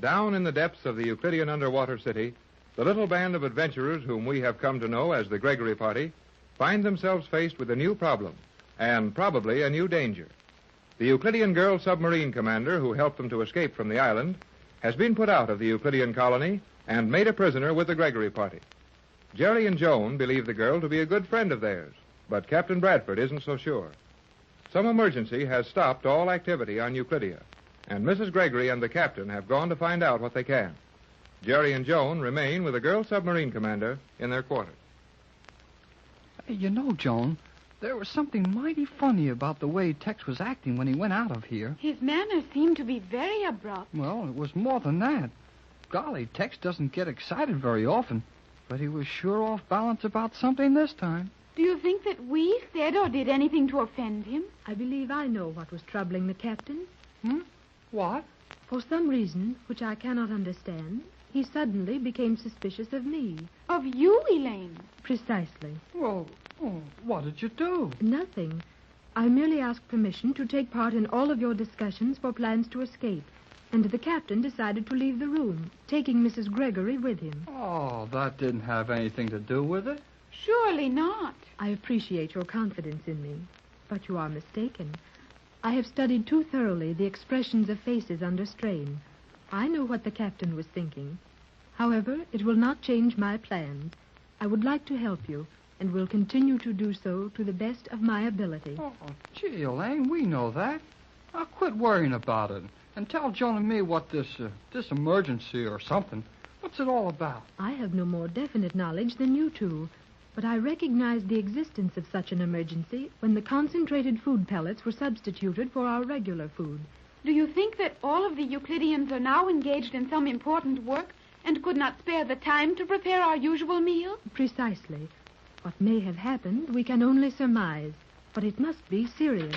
Down in the depths of the Euclidean underwater city, the little band of adventurers whom we have come to know as the Gregory Party find themselves faced with a new problem and probably a new danger. The Euclidean girl submarine commander who helped them to escape from the island has been put out of the Euclidean colony and made a prisoner with the Gregory Party. Jerry and Joan believe the girl to be a good friend of theirs, but Captain Bradford isn't so sure. Some emergency has stopped all activity on Euclidia, and Mrs. Gregory and the captain have gone to find out what they can. Jerry and Joan remain with the girl submarine commander in their quarters. Hey, you know, Joan, there was something mighty funny about the way Tex was acting when he went out of here. His manner seemed to be very abrupt. Well, it was more than that. Golly, Tex doesn't get excited very often, but he was sure off balance about something this time. Do you think that we said or did anything to offend him? I believe I know what was troubling the captain. What? For some reason, which I cannot understand, he suddenly became suspicious of me. Of you, Elaine? Precisely. Well, what did you do? Nothing. I merely asked permission to take part in all of your discussions for plans to escape, and the captain decided to leave the room, taking Mrs. Gregory with him. Oh, that didn't have anything to do with it. Surely not. I appreciate your confidence in me, but you are mistaken. I have studied too thoroughly the expressions of faces under strain. I know what the captain was thinking. However, it will not change my plans. I would like to help you, and will continue to do so to the best of my ability. Oh, gee, Elaine, we know that. Now quit worrying about it, and tell Joan and me what this emergency or something, what's it all about? I have no more definite knowledge than you two, but I recognized the existence of such an emergency when the concentrated food pellets were substituted for our regular food. Do you think that all of the Euclideans are now engaged in some important work and could not spare the time to prepare our usual meal? Precisely. What may have happened, we can only surmise, but it must be serious.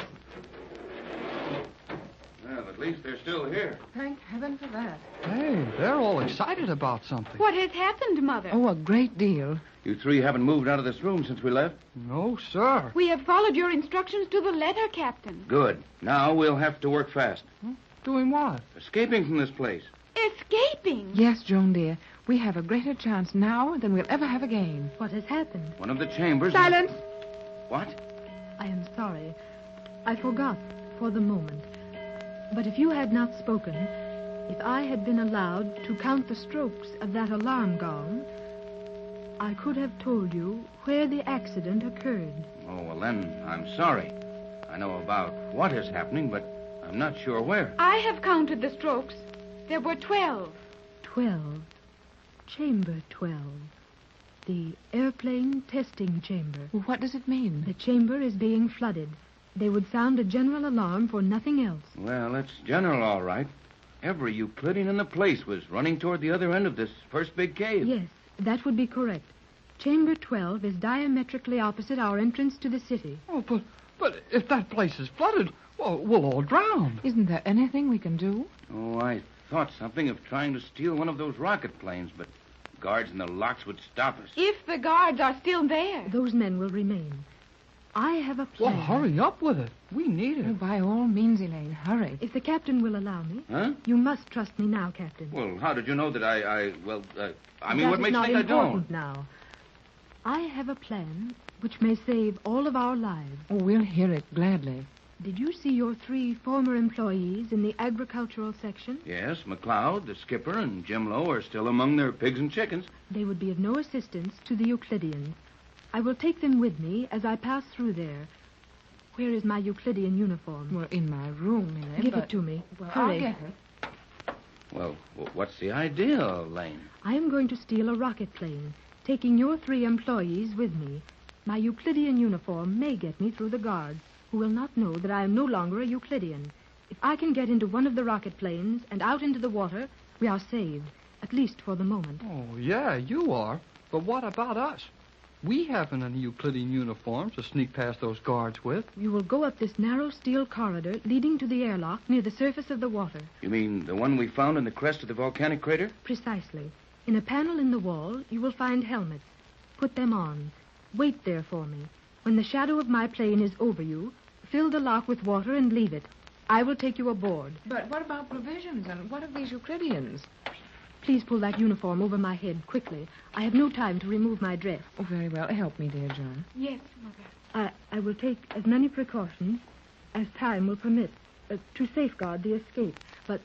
Well, at least they're still here. Thank heaven for that. Hey, they're all excited about something. What has happened, Mother? Oh, a great deal. You three haven't moved out of this room since we left? No, sir. We have followed your instructions to the letter, Captain. Good. Now we'll have to work fast. Doing what? Escaping from this place. Escaping? Yes, Joan, dear. We have a greater chance now than we'll ever have again. What has happened? One of the chambers... Silence! What? I am sorry. I forgot for the moment. But if you had not spoken, if I had been allowed to count the strokes of that alarm gong, I could have told you where the accident occurred. Oh, well, then, I'm sorry. I know about what is happening, but I'm not sure where. I have counted the strokes. There were 12. 12. Chamber 12. The airplane testing chamber. What does it mean? The chamber is being flooded. They would sound a general alarm for nothing else. Well, it's general, all right. Every Euclidean in the place was running toward the other end of this first big cave. Yes, that would be correct. Chamber 12 is diametrically opposite our entrance to the city. Oh, but if that place is flooded, well, we'll all drown. Isn't there anything we can do? Oh, I thought something of trying to steal one of those rocket planes, but guards in the locks would stop us. If the guards are still there. Those men will remain. I have a plan. Well, hurry up with it. We need it. Oh, by all means, Elaine, hurry. If the captain will allow me. Huh? You must trust me now, Captain. Well, how did you know that I mean, That what is makes you not think I important don't? now. I have a plan which may save all of our lives. Oh, we'll hear it gladly. Did you see your 3 former employees in the agricultural section? Yes, McLeod, the skipper, and Jim Lowe are still among their pigs and chickens. They would be of no assistance to the Euclideans. I will take them with me as I pass through there. Where is my Euclidean uniform? Well, in my room, Elaine. Give it to me. Well, Hurry. I'll get it. Well, what's the idea, Lane? I am going to steal a rocket plane, taking your 3 employees with me. My Euclidean uniform may get me through the guards, who will not know that I am no longer a Euclidean. If I can get into one of the rocket planes and out into the water, we are saved, at least for the moment. Oh, yeah, you are. But what about us? We haven't any Euclidean uniforms to sneak past those guards with. You will go up this narrow steel corridor leading to the airlock near the surface of the water. You mean the one we found in the crest of the volcanic crater? Precisely. In a panel in the wall, you will find helmets. Put them on. Wait there for me. When the shadow of my plane is over you, fill the lock with water and leave it. I will take you aboard. But what about provisions, and what of these Euclideans? Please pull that uniform over my head quickly. I have no time to remove my dress. Oh, very well. Help me, dear Joan. Yes, Mother. I will take as many precautions as time will permit to safeguard the escape. But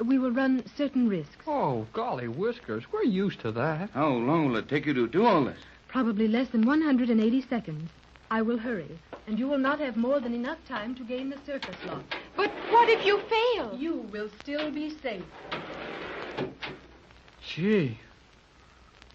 we will run certain risks. Oh, golly whiskers, we're used to that. How long will it take you to do all this? Probably less than 180 seconds. I will hurry, and you will not have more than enough time to gain the surface lock. But what if you fail? You will still be safe. Gee.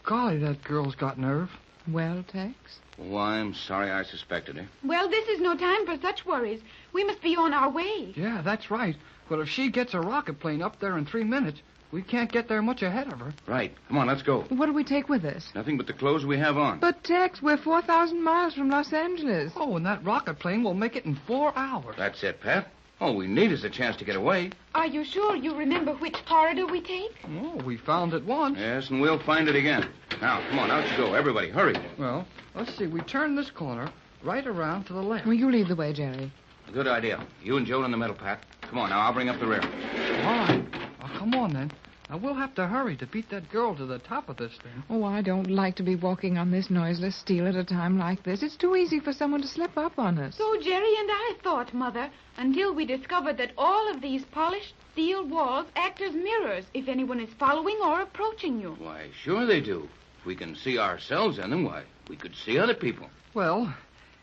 Golly, that girl's got nerve. Well, Tex? Oh, I'm sorry I suspected her. Well, this is no time for such worries. We must be on our way. Yeah, that's right. But if she gets a rocket plane up there in 3 minutes, we can't get there much ahead of her. Right. Come on, let's go. What do we take with us? Nothing but the clothes we have on. But, Tex, we're 4,000 miles from Los Angeles. Oh, and that rocket plane will make it in 4 hours. That's it, Pat. All we need is a chance to get away. Are you sure you remember which corridor we take? Oh, we found it once. Yes, and we'll find it again. Now, come on, out you go. Everybody, hurry. Well, let's see. We turn this corner right around to the left. Well, you lead the way, Jerry. Good idea. You and Joan in the middle, Pat. Come on, now, I'll bring up the rear. All right. Well, come on, then. Now, we'll have to hurry to beat that girl to the top of this thing. Oh, I don't like to be walking on this noiseless steel at a time like this. It's too easy for someone to slip up on us. So Jerry and I thought, Mother, until we discovered that all of these polished steel walls act as mirrors if anyone is following or approaching you. Why, sure they do. If we can see ourselves in them, why, we could see other people. Well,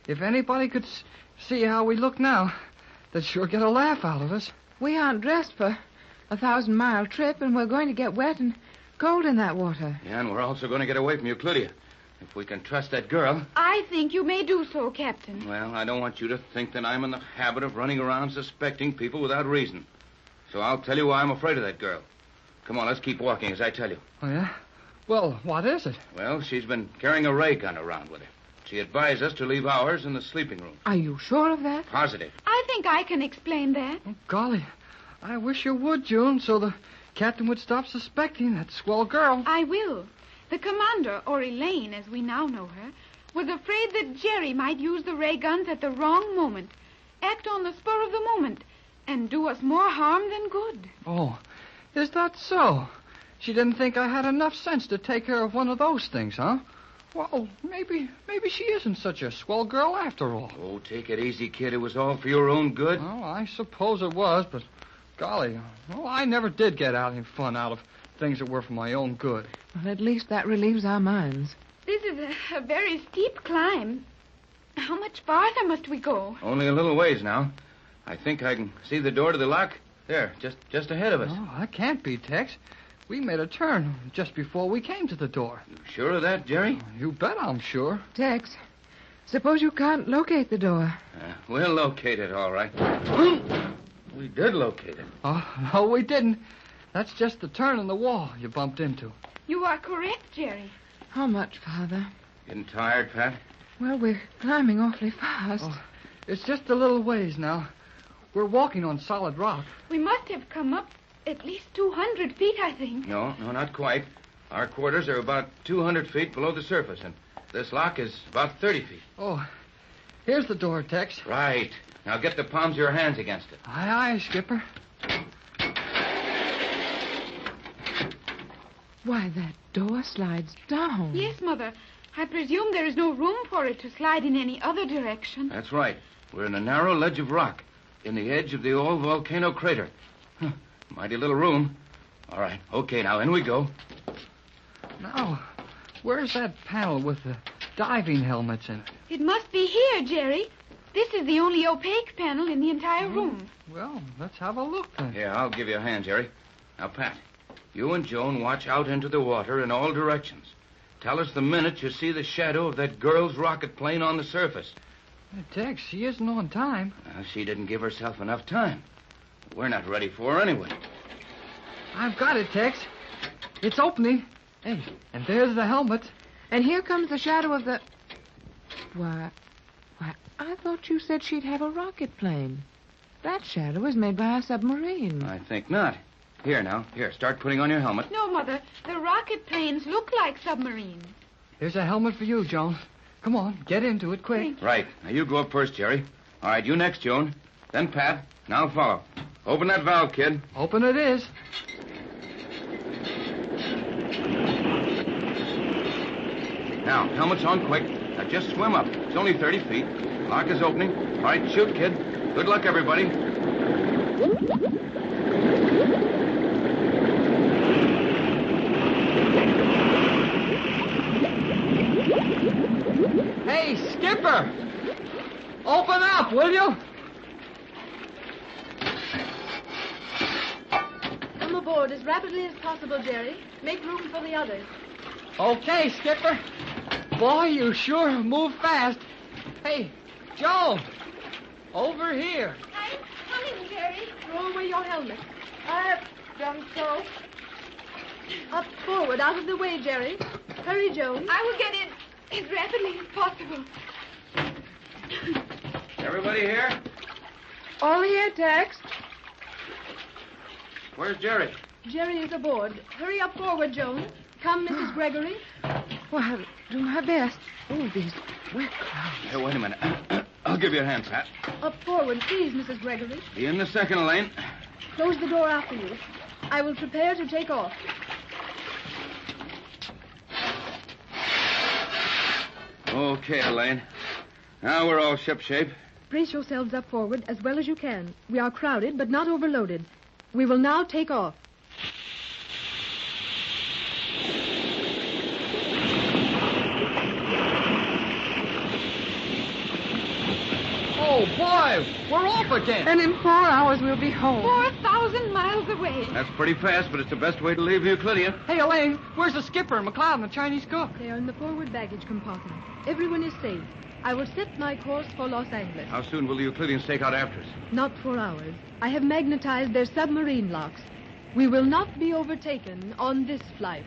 if anybody could see how we look now, they'd sure get a laugh out of us. We aren't dressed for a 1,000-mile trip, and we're going to get wet and cold in that water. Yeah, and we're also going to get away from Euclidia. If we can trust that girl. I think you may do so, Captain. Well, I don't want you to think that I'm in the habit of running around suspecting people without reason. So I'll tell you why I'm afraid of that girl. Come on, let's keep walking as I tell you. Oh, yeah? Well, what is it? Well, she's been carrying a ray gun around with her. She advised us to leave ours in the sleeping room. Are you sure of that? Positive. I think I can explain that. Oh, golly. I wish you would, June, so the captain would stop suspecting that swell girl. I will. The commander, or Elaine, as we now know her, was afraid that Jerry might use the ray guns at the wrong moment, act on the spur of the moment, and do us more harm than good. Oh, is that so? She didn't think I had enough sense to take care of one of those things, huh? Well, maybe she isn't such a swell girl after all. Oh, take it easy, kid. It was all for your own good. Oh, I suppose it was, but golly, well, I never did get any fun out of things that were for my own good. Well, at least that relieves our minds. This is a very steep climb. How much farther must we go? Only a little ways now. I think I can see the door to the lock. There, just ahead of us. Oh, that can't be, Tex. We made a turn just before we came to the door. You sure of that, Jerry? You bet I'm sure. Tex, suppose you can't locate the door. We'll locate it, all right. We did locate it. Oh, no, we didn't. That's just the turn in the wall you bumped into. You are correct, Jerry. How much, Father? Getting tired, Pat? Well, we're climbing awfully fast. Oh, it's just a little ways now. We're walking on solid rock. We must have come up at least 200 feet, I think. No, not quite. Our quarters are about 200 feet below the surface, and this lock is about 30 feet. Oh, here's the door, Tex. Right. Now get the palms of your hands against it. Aye, aye, Skipper. Why, that door slides down. Yes, Mother. I presume there is no room for it to slide in any other direction. That's right. We're in a narrow ledge of rock, in the edge of the old volcano crater. Mighty little room. All right, okay, now in we go. Now, where's that panel with the diving helmets in it? It must be here, Jerry. This is the only opaque panel in the entire room. Well, let's have a look then. Here, I'll give you a hand, Jerry. Now, Pat, you and Joan watch out into the water in all directions. Tell us the minute you see the shadow of that girl's rocket plane on the surface. Hey, Tex, she isn't on time. She didn't give herself enough time. We're not ready for her anyway. I've got it, Tex. It's opening. Hey, and there's the helmet. And here comes the shadow of the... Why, I thought you said she'd have a rocket plane. That shadow is made by a submarine. I think not. Here, now. Here, start putting on your helmet. No, Mother. The rocket planes look like submarines. Here's a helmet for you, Joan. Come on, get into it quick. Right. Now, you go up first, Jerry. All right, you next, Joan. Then Pat. Now follow. Open that valve, kid. Open it is. Now, helmet's on quick. Now just swim up. It's only 30 feet. Lock is opening. All right, shoot, kid. Good luck, everybody. Hey, skipper! Open up, will you? Come aboard as rapidly as possible, Jerry. Make room for the others. Okay, skipper. Boy, you sure move fast. Hey, Joan! Over here. I'm coming, Jerry. Throw away your helmet. I have done so. Up forward, out of the way, Jerry. Hurry, Joan. I will get in as rapidly as possible. Everybody here? All here, Tex. Where's Jerry? Jerry is aboard. Hurry up forward, Joan. Come, Mrs. Gregory. Well, I'll do my best. Oh, these wet clouds. Hey, wait a minute. I'll give you a hand, Pat. Up forward, please, Mrs. Gregory. Be in the second lane. Close the door after you. I will prepare to take off. Okay, Elaine. Now we're all shipshape. Brace yourselves up forward as well as you can. We are crowded, but not overloaded. We will now take off. Oh, boy, we're off again. And in 4 hours, we'll be home. 4,000 miles away. That's pretty fast, but it's the best way to leave Euclidia. Hey, Elaine, where's the skipper, McLeod, and the Chinese cook? They are in the forward baggage compartment. Everyone is safe. I will set my course for Los Angeles. How soon will the Euclideans take out after us? Not 4 hours. I have magnetized their submarine locks. We will not be overtaken on this flight.